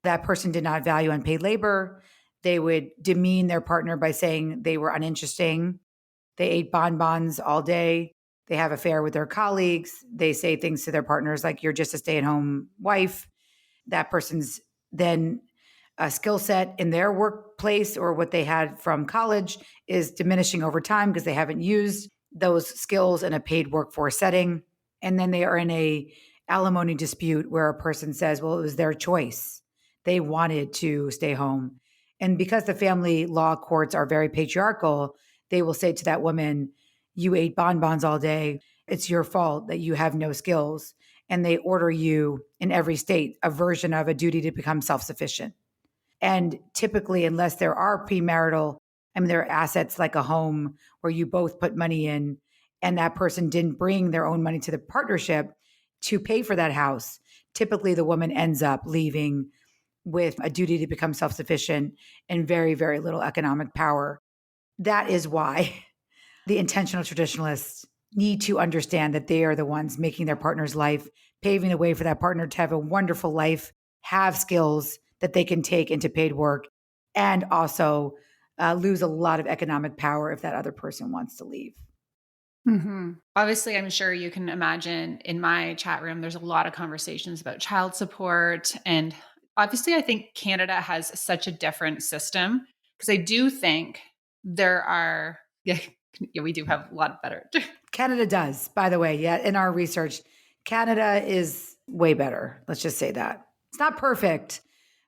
That person did not value unpaid labor. They would demean their partner by saying they were uninteresting. They ate bonbons all day. They have affair with their colleagues. They say things to their partners like, you're just a stay-at-home wife. That person's then a skill set in their workplace or what they had from college is diminishing over time because they haven't used those skills in a paid workforce setting. And then they are in a alimony dispute where a person says, well, it was their choice. They wanted to stay home. And because the family law courts are very patriarchal, they will say to that woman, you ate bonbons all day. It's your fault that you have no skills. And they order you in every state a version of a duty to become self-sufficient. And typically, unless there are premarital, there are assets like a home where you both put money in and that person didn't bring their own money to the partnership to pay for that house. Typically, the woman ends up leaving with a duty to become self-sufficient and very, very little economic power. That is why the intentional traditionalists need to understand that they are the ones making their partner's life, paving the way for that partner to have a wonderful life, have skills that they can take into paid work, and also lose a lot of economic power if that other person wants to leave. Mm-hmm. Obviously, I'm sure you can imagine in my chat room, there's a lot of conversations about child support. And obviously, I think Canada has such a different system because I do think there are, yeah, we do have a lot better. Canada does, by the way. Yeah, in our research, Canada is way better. Let's just say that. It's not perfect,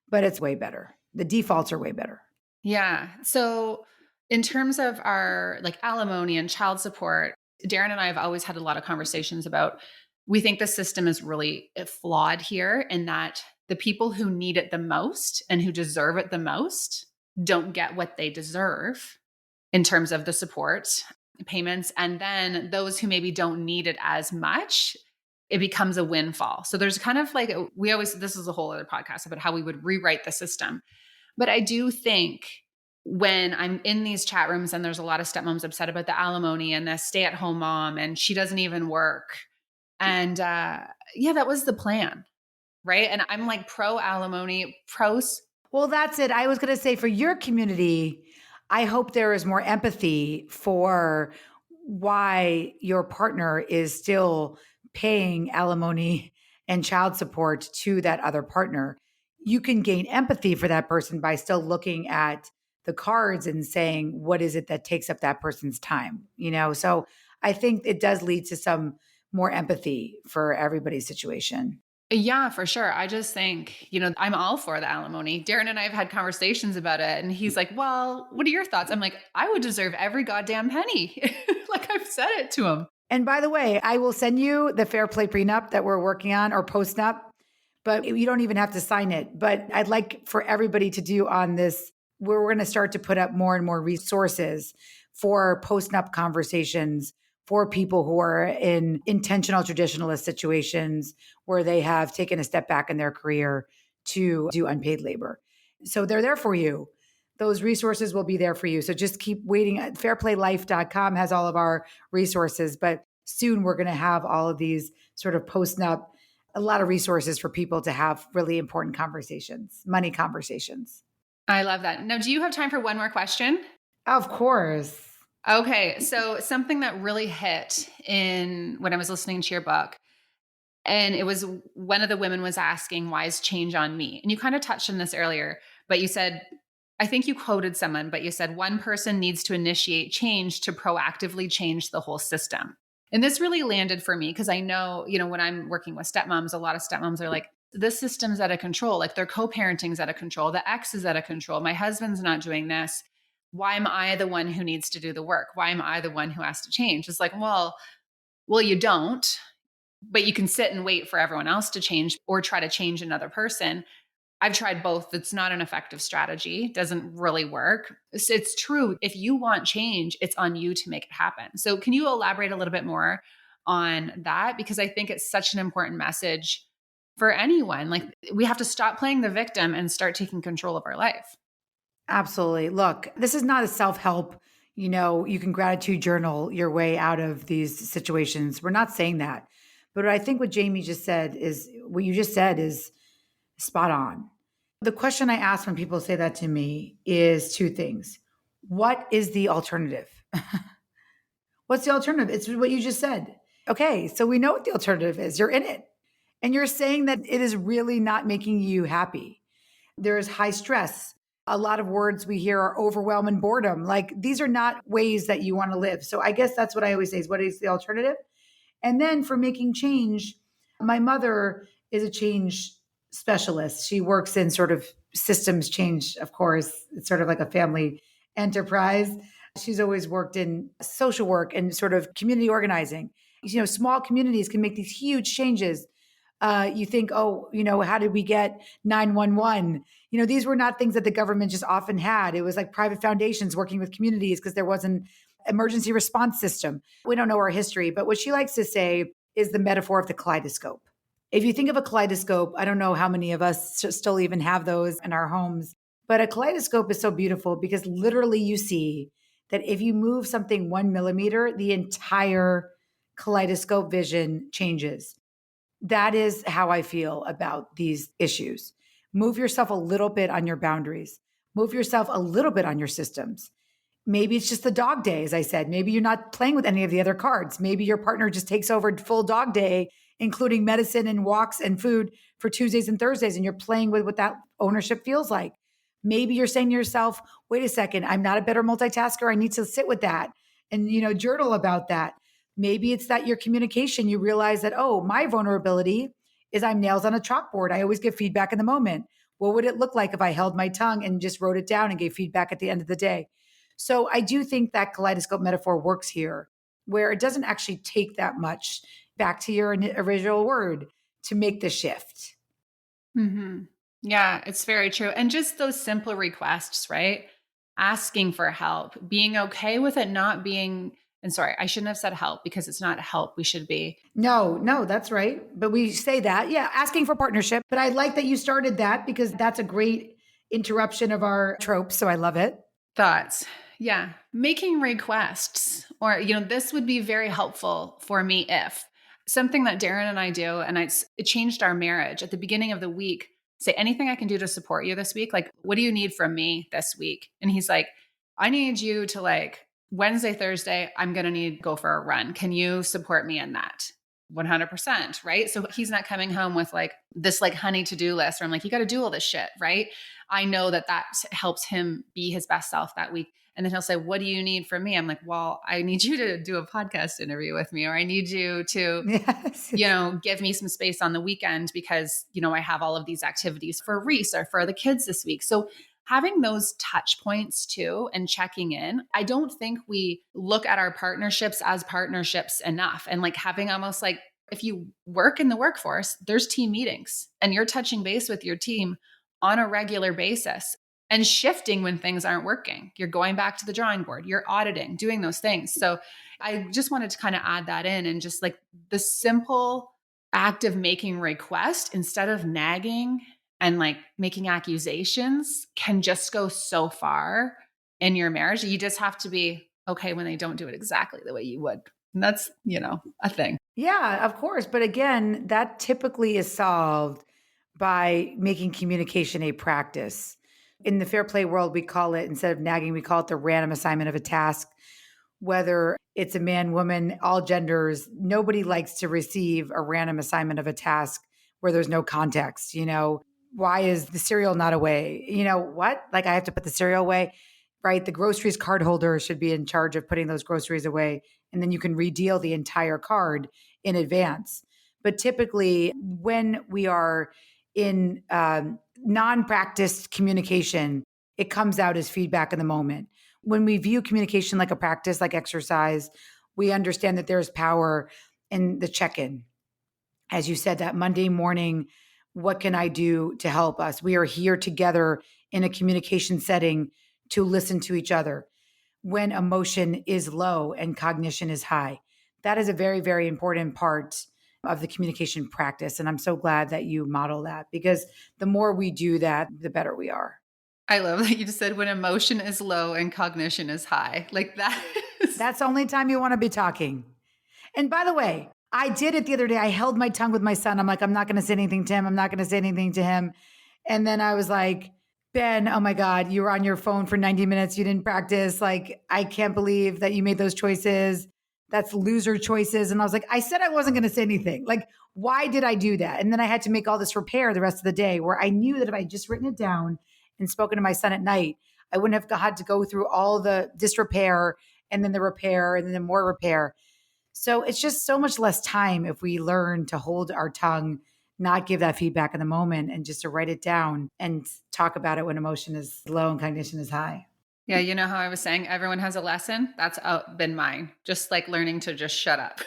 but it's way better. The defaults are way better. Yeah. So in terms of our like alimony and child support, Darren and I have always had a lot of conversations about, we think the system is really flawed here in that the people who need it the most and who deserve it the most don't get what they deserve in terms of the support payments. And then those who maybe don't need it as much, it becomes a windfall. So there's kind of like, this is a whole other podcast about how we would rewrite the system. But I do think when I'm in these chat rooms and there's a lot of stepmoms upset about the alimony and the stay-at-home mom and she doesn't even work. And that was the plan, right? And I'm like pro alimony, Well, that's it. I was going to say for your community, I hope there is more empathy for why your partner is still paying alimony and child support to that other partner. You can gain empathy for that person by still looking at the cards and saying, what is it that takes up that person's time? So I think it does lead to some more empathy for everybody's situation. Yeah, for sure. I just think, I'm all for the alimony. Darren and I have had conversations about it. And he's like, well, what are your thoughts? I'm like, I would deserve every goddamn penny. Like I've said it to him. And by the way, I will send you the Fairplay prenup that we're working on or postnup, but you don't even have to sign it. But I'd like for everybody to do on this, where we're going to start to put up more and more resources for postnup conversations for people who are in intentional traditionalist situations where they have taken a step back in their career to do unpaid labor. So they're there for you. Those resources will be there for you. So just keep waiting. Fairplaylife.com has all of our resources, but soon we're going to have all of these sort of postnup, a lot of resources for people to have really important conversations, money conversations. I love that. Now, do you have time for one more question? Of course. Okay. So something that really hit when I was listening to your book, and it was one of the women was asking, why is change on me? And you kind of touched on this earlier, but you said, I think you quoted someone, but you said one person needs to initiate change to proactively change the whole system. And this really landed for me because I know, when I'm working with stepmoms, a lot of stepmoms are like, the system's out of control. Like their co-parenting's out of control. The ex is out of control. My husband's not doing this. Why am I the one who needs to do the work? Why am I the one who has to change? It's like, well, you don't, but you can sit and wait for everyone else to change or try to change another person. I've tried both. It's not an effective strategy. Doesn't really work. It's true. If you want change, it's on you to make it happen. So can you elaborate a little bit more on that? Because I think it's such an important message for anyone. Like we have to stop playing the victim and start taking control of our life. Absolutely. Look, this is not a self-help, you can gratitude journal your way out of these situations. We're not saying that. But I think what Jamie just said is what you just said is spot on. The question I ask when people say that to me is two things. What is the alternative? What's the alternative? It's what you just said. Okay, so we know what the alternative is. You're in it. And you're saying that it is really not making you happy. There is high stress. A lot of words we hear are overwhelm and boredom. Like these are not ways that you want to live. So I guess that's what I always say is what is the alternative? And then for making change, my mother is a change specialist. She works in sort of systems change, of course. It's sort of like a family enterprise. She's always worked in social work and sort of community organizing. Small communities can make these huge changes. You think, how did we get 911? These were not things that the government just often had. It was like private foundations working with communities because there wasn't emergency response system. We don't know our history, but what she likes to say is the metaphor of the kaleidoscope. If you think of a kaleidoscope, I don't know how many of us still even have those in our homes, but a kaleidoscope is so beautiful because literally you see that if you move something 1 millimeter, the entire kaleidoscope vision changes. That is how I feel about these issues. Move yourself a little bit on your boundaries. Move yourself a little bit on your systems. Maybe it's just the dog day, as I said. Maybe you're not playing with any of the other cards. Maybe your partner just takes over full dog day, including medicine and walks and food for Tuesdays and Thursdays, and you're playing with what that ownership feels like. Maybe you're saying to yourself, wait a second, I'm not a better multitasker. I need to sit with that and, journal about that. Maybe it's that your communication, you realize that, my vulnerability is I'm nails on a chalkboard. I always give feedback in the moment. What would it look like if I held my tongue and just wrote it down and gave feedback at the end of the day? So I do think that kaleidoscope metaphor works here, where it doesn't actually take that much, back to your original word, to make the shift. Mm-hmm. Yeah, it's very true. And just those simple requests, right? Asking for help, being okay with it not being, and sorry, I shouldn't have said help because it's not help. We should be. No, that's right. But we say that. Yeah, asking for partnership. But I like that you started that because that's a great interruption of our tropes. So I love it. Thoughts. Yeah. Making requests or, this would be very helpful for me if something that Darren and I do, and it changed our marriage at the beginning of the week, say anything I can do to support you this week. Like, what do you need from me this week? And he's like, I need you to Wednesday, Thursday, I'm going to need to go for a run. Can you support me in that? 100%. Right. So he's not coming home with this honey to-do list where I'm like, you got to do all this shit. Right. I know that helps him be his best self that week. And then he'll say, what do you need from me? I'm like, well, I need you to do a podcast interview with me, or I need you to, Yes. give me some space on the weekend because, I have all of these activities for Reese or for the kids this week. So having those touch points too and checking in, I don't think we look at our partnerships as partnerships enough. And having almost if you work in the workforce, there's team meetings and you're touching base with your team on a regular basis and shifting when things aren't working. You're going back to the drawing board, you're auditing, doing those things. So I just wanted to kind of add that in and just the simple act of making request instead of nagging and making accusations can just go so far in your marriage. You just have to be okay when they don't do it exactly the way you would. And that's, a thing. Yeah, of course. But again, that typically is solved by making communication a practice. In the Fairplay world, we call it, instead of nagging, we call it the random assignment of a task. Whether it's a man, woman, all genders, nobody likes to receive a random assignment of a task where there's no context. Why is the cereal not away? What? I have to put the cereal away, right? The groceries card holder should be in charge of putting those groceries away. And then you can redeal the entire card in advance. But typically when we are in non-practiced communication, it comes out as feedback in the moment. When we view communication like a practice, like exercise, we understand that there's power in the check-in. As you said, that Monday morning, what can I do to help us? We are here together in a communication setting to listen to each other when emotion is low and cognition is high. That is a very, very important part of the communication practice. And I'm so glad that you model that, because the more we do that, the better we are. I love that you just said when emotion is low and cognition is high. Like that. That's the only time you want to be talking. And by the way, I did it the other day. I held my tongue with my son. I'm like, I'm not going to say anything to him. I'm not going to say anything to him. And then I was like, Ben, oh my God, you were on your phone for 90 minutes. You didn't practice. Like, I can't believe that you made those choices. That's loser choices. And I was like, I said I wasn't going to say anything. Like, why did I do that? And then I had to make all this repair the rest of the day, where I knew that if I had just written it down and spoken to my son at night, I wouldn't have had to go through all the disrepair and then the repair and then the more repair. So it's just so much less time if we learn to hold our tongue, not give that feedback in the moment, and just to write it down and talk about it when emotion is low and cognition is high. Yeah. You know how I was saying everyone has a lesson? That's been mine. Just like learning to just shut up.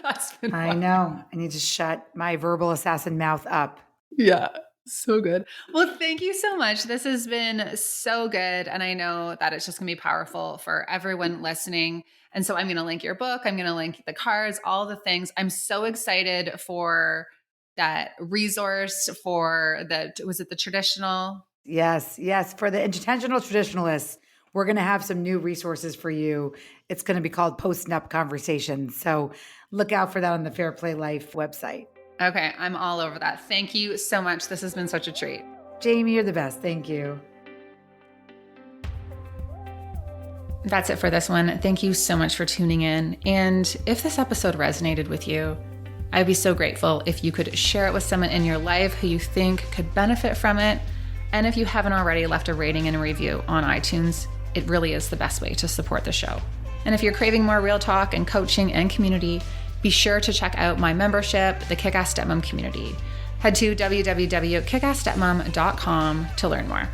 That's been I know. I need to shut my verbal assassin mouth up. Yeah. So good. Well, thank you so much. This has been so good. And I know that it's just going to be powerful for everyone listening. And so I'm going to link your book. I'm going to link the cards, all the things. I'm so excited for that resource for was it the traditional? Yes. Yes. For the intentional traditionalists, we're going to have some new resources for you. It's going to be called Post-Nup Conversations. So look out for that on the Fairplay Life website. Okay. I'm all over that. Thank you so much. This has been such a treat. Jamie, you're the best. Thank you. That's it for this one. Thank you so much for tuning in. And if this episode resonated with you, I'd be so grateful if you could share it with someone in your life who you think could benefit from it. And if you haven't already left a rating and a review on iTunes, it really is the best way to support the show. And if you're craving more real talk and coaching and community, be sure to check out my membership, the KICK-ASS Stepmom community. Head to www.kickassstepmom.com to learn more.